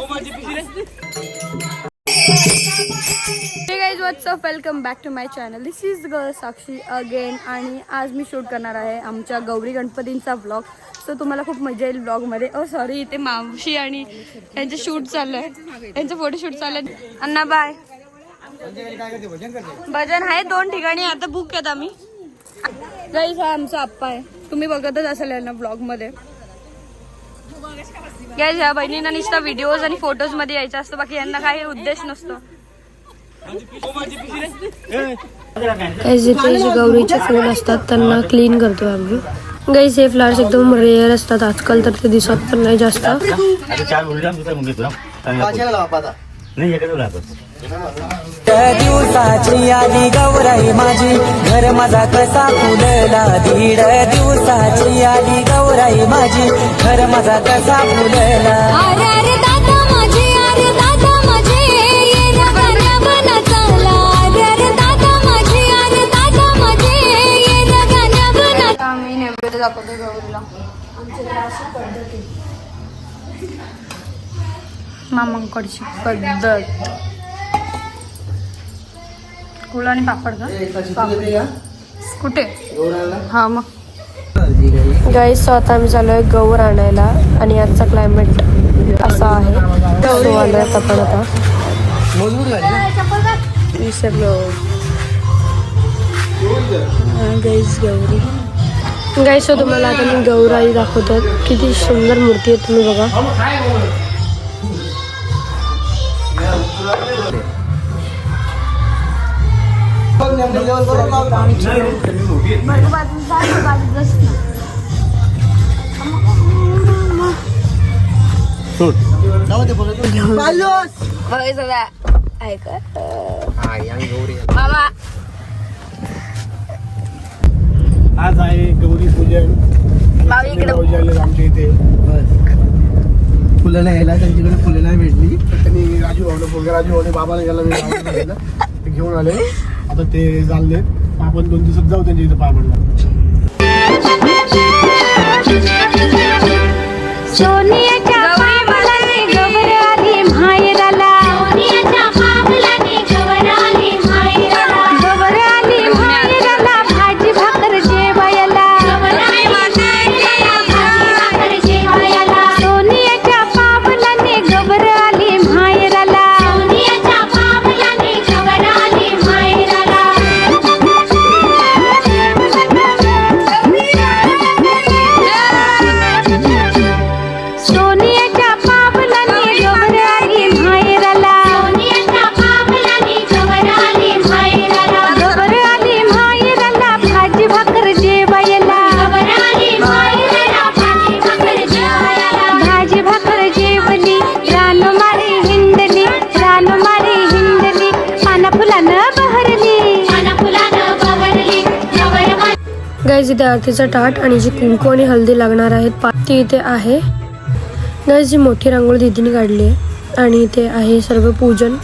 Hey guys, what's up? Welcome back to my channel. This is girl Sakshi again आणि आज मी shoot करणार आहे आमच्या गौरी गणपतींचा व्लॉग. सो तुम्हाला खूप मजा येईल व्लॉगमध्ये. सॉरी, इथे मावशी आणि त्यांचं शूट चालू आहे, त्यांचं फोटोशूट चालू आहे. अण्णा बाय. भजन आहे 2 ठिकाणी, आता बुक केलं आम्ही. गाईज हा आमचा आप्पा आहे, तुम्ही बघतच असाल ना ब्लॉग मध्ये. गाईज ह्या बहिणींना नुसता व्हिडिओज आणि फोटोज मध्ये यायचं असतं, बाकी यांना काही उद्देश नसतो. जिथे जे गौरीचे फूल असतात त्यांना क्लीन करतो आम्ही. गाईज हे फ्लावर्स एकदम रेअर असतात आजकाल, तर ते दिसत पण नाही जास्त. दिवसाची आली गौराई माझी, घर माझा कसा फुलला. 1.5 दिवसाची आली गौराई माझी, घर माझा कसा फुलला. अरे दादा माझे, अरे दादा माझे, ये ना गाण्या बना चला. अरे दादा माझे, अरे दादा माझे, ये ना गाण्या बना. आम्ही नैवेद्य दाखवतो गौरीला. आमच्याकडे अशी पद्धत आहे, मामांकडची पद्धत. फुलं आणि पापड का कुठे? हा मग गाईस, सो आता आम्ही चालू आहे गौर आणायला आणि आजचा क्लायमेट असा आहे. गौरी आणायत आपण आता विसरलो गाईस गौरी. गाईस, सो तुम्हाला आता मी गौराई दाखवतो. किती सुंदर मूर्ती आहे, तुम्ही बघा. आज आहे गौरी पूजन आमच्या इथे. फुलं नाही यायला, त्यांच्याकडे फुलं नाही भेटली, तर त्यांनी राजू भावने बाबाला गेला ते घेऊन आले. आता ते चालले, आपण 2 दिवसात जाऊ त्यांच्या इथे पापडला. सोनियाच्या पावलाने गौर आली माहेराला. सोनियाच्या पावलाने गौर आली माहेराला. गौर आली माहेराला, भाजी भाकर जेवायला. गौर आली माहेराला, भाजी भाकर जेवायला. सोनियाच्या पावलाने गौर आली माहेराला. सोनियाच्या पावलाने गौर आली माहेराला. सोनियाच्या पावलाने गौर आली माहेराला. सोनियाच्या पावलाने गौर आली माहेराला. गौर आली माहेराला, भाजी भाकर जेवायला. गौर आली माहेराला, भाजी भाकर जेवायला. भाजी भाकर जेवली, रानो मारी हिंडली. रानो मारी हिंडली, पाना फुलानं बहरली. पाना फुलानं बहरली. गाईज इथे आरतीचा ताट आणि जी कुंकू आणि हल्दी लागणार आहेत ती इथे आहे. गाईज जी मोठी रांगोळी दीदीने काढली आहे आणि इथे आहे सर्व पूजन.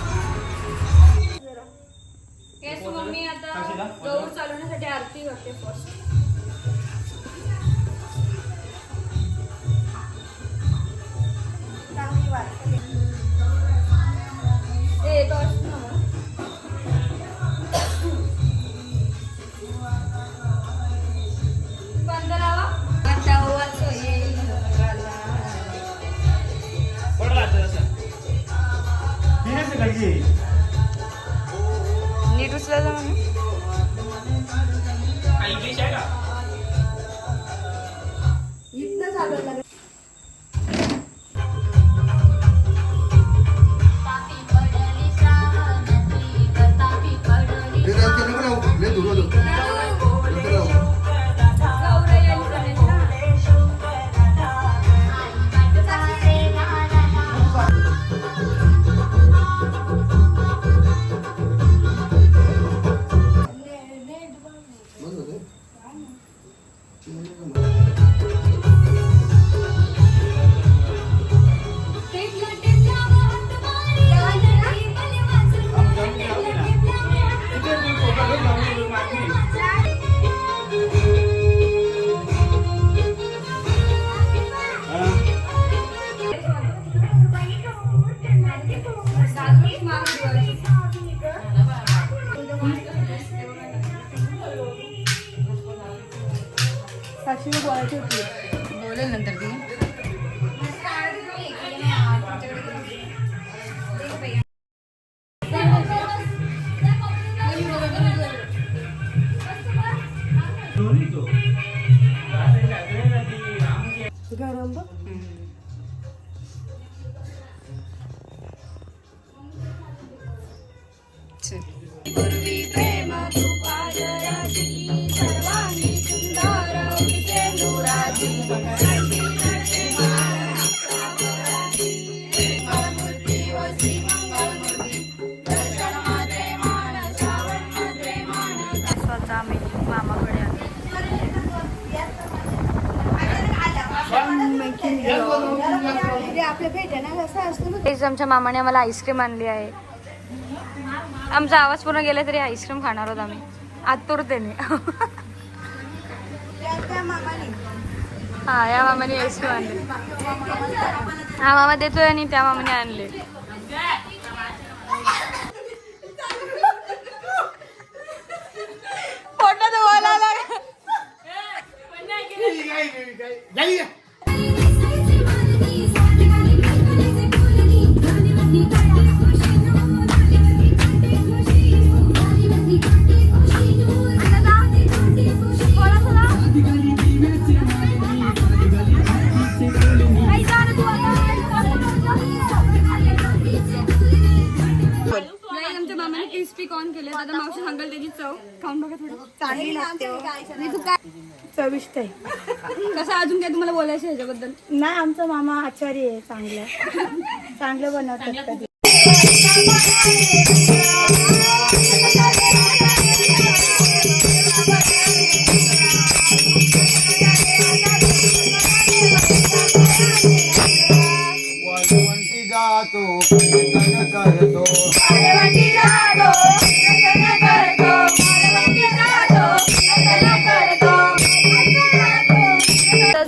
नीट उचलायचं म्हणून साक्षी बोलायची होती. बोलेल नंतर ती. गरम बघ. स्वतः आम्ही मामाकडे आमच्या मामाने आम्हाला आईस्क्रीम आणली आहे. आमचा आवाज पूर्ण गेला तरी आईस्क्रीम खाणार आहोत आम्ही आतुरतेने. हा या मामाने आईस्क्रीम आणली. हा मामा देतोय आणि त्या मामाने आणले. फोटो तर बोलायला आमच्या मामाने क्रिस्पी कॉर्न केले. आता मावशी सांगाल त्याची चव खाऊन बघा. थोडं चांगली लागते. मी तू काय चविष्ट आहे. कसं अजून काय तुम्हाला बोलायचं ह्याच्याबद्दल? नाही, आमचा मामा आचारी आहे. चांगलं बनवतात कधी.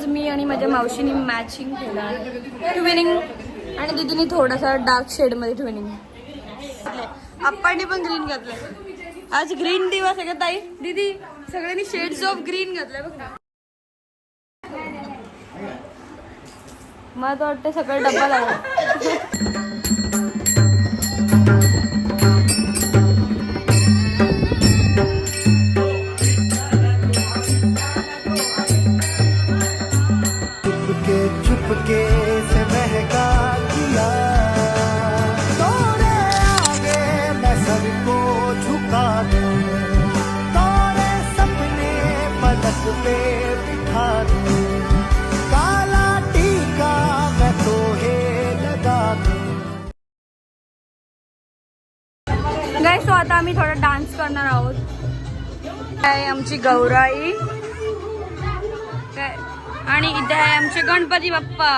मी आणि माझ्या मावशीने मॅचिंग केलं आहे. ट्विनिंग आणि दीदीने थोडासा डार्क शेड मध्ये ट्विनिंग. आप्पांनी पण ग्रीन घातलंय. आज ग्रीन दिवस आहे का ताई? दीदी सगळ्यांनी शेड्स ऑफ ग्रीन घातलंय बघ ना. मला तर वाटतं सगळं डब्बा लागला. चुपके से महका दिया तोरे आगे मैं सबको झुका दूं तोरे सपने पलक पे बिठा दूं काला टीका मैं तोहे लगा दूं. गाइस सो आता आम्ही थोडा डान्स करणार आहोत. काय आमची गौराई काय आणि इथे आहे आमचे गणपती बाप्पा.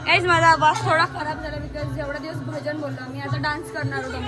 गाइस माझा आवाज थोडा खराब झाला बिकॉज एवढा दिवस भजन बोललो. मी आता डान्स करणार होतो.